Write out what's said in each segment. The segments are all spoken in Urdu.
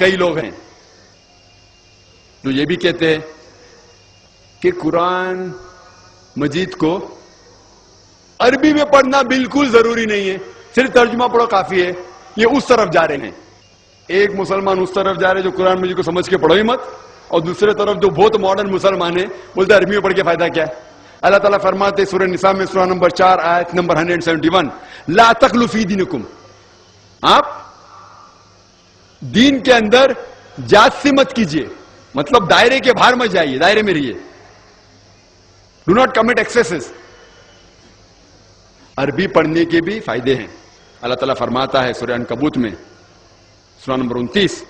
کئی لوگ ہیں جو یہ بھی کہتے ہیں کہ قرآن مجید کو عربی میں پڑھنا بالکل ضروری نہیں ہے، صرف ترجمہ پڑھو کافی ہے. یہ اس طرف جا رہے ہیں. ایک مسلمان اس طرف جا رہے ہیں جو قرآن مجید کو سمجھ کے پڑھو ہی مت، اور دوسرے طرف جو بہت ماڈرن مسلمان ہیں بولتے عربی میں پڑھ کے فائدہ کیا ہے. اللہ تعالیٰ فرماتے سورہ نساء میں سورہ نمبر 4 آیت نمبر 171 لا تغلوا فی دینکم، آپ دین کے اندر جاستی مت کیجیے، مطلب دائرے کے باہر مت جائیے، دائرے میں رہیے. Do not commit excesses. عربی پڑھنے کے بھی فائدے ہیں. اللہ تعالیٰ فرماتا ہے سورہ عنکبوت میں سورہ نمبر 29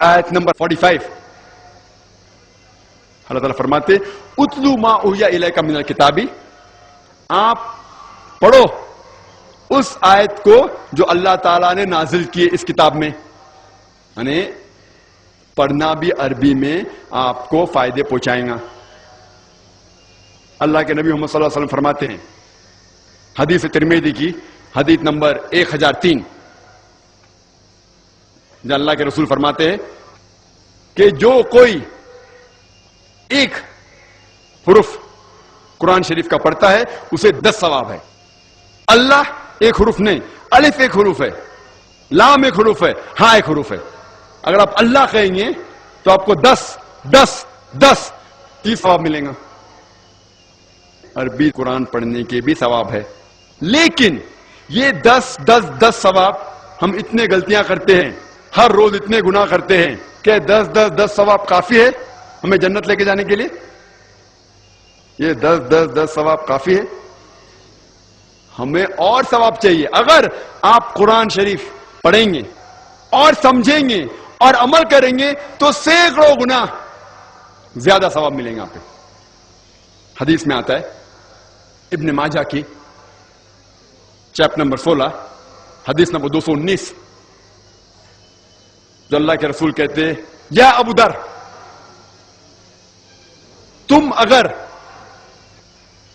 آیت نمبر 45 اللہ تعالیٰ فرماتے اتلو ما اوحی الیک من الکتاب، آپ پڑھو اس آیت کو جو اللہ تعالیٰ نے نازل کی اس کتاب میں. یعنی پڑھنا بھی عربی میں آپ کو فائدے پہنچائے گا. اللہ کے نبی محمد صلی اللہ علیہ وسلم فرماتے ہیں حدیث ترمذی کی حدیث نمبر 1003 جو اللہ کے رسول فرماتے ہیں کہ جو کوئی ایک حرف قرآن شریف کا پڑھتا ہے اسے 10 ثواب ہے. اللہ ایک حرف نہیں، الف ایک حرف ہے، لام ایک حرف ہے، ہاں ایک حرف ہے. اگر آپ اللہ کہیں گے تو آپ کو 10 30 ثواب ملیں گا. عربی قرآن پڑھنے کے بھی ثواب ہے، لیکن یہ 10 ثواب ہم اتنے غلطیاں کرتے ہیں، ہر روز اتنے گناہ کرتے ہیں کہ 10 ثواب کافی ہے ہمیں جنت لے کے جانے کے لیے. یہ 10 ثواب کافی ہے، ہمیں اور ثواب چاہیے. اگر آپ قرآن شریف پڑھیں گے اور سمجھیں گے اور عمل کریں گے تو سینکڑوں گنا زیادہ ثواب ملیں گے آپ کو. حدیث میں آتا ہے ابن ماجہ کی چیپٹر نمبر 16 حدیث نمبر 219 جو اللہ کے رسول کہتے یا ابو در، تم اگر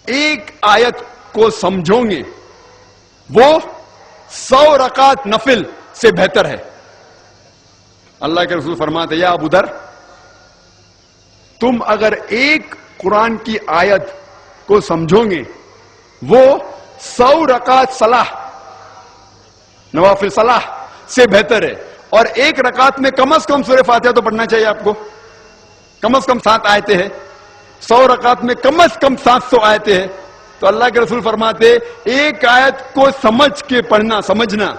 ایک آیت کو سمجھو گے وہ 100 رکعت نفل سے بہتر ہے. اللہ کے رسول فرماتے یا ابو در، تم اگر ایک قرآن کی آیت کو سمجھو گے وہ 100 رکعت صلاح نوافل صلاح سے بہتر ہے. اور ایک رکعت میں کم از کم سورہ فاتحہ تو پڑھنا چاہیے آپ کو، کم از کم 7 آیتیں ہیں. 100 رکعت میں کم از کم 700 آیتیں ہیں. تو اللہ کے رسول فرماتے ایک آیت کو سمجھ کے پڑھنا، سمجھنا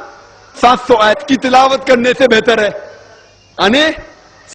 700 آیت کی تلاوت کرنے سے بہتر ہے. یعنی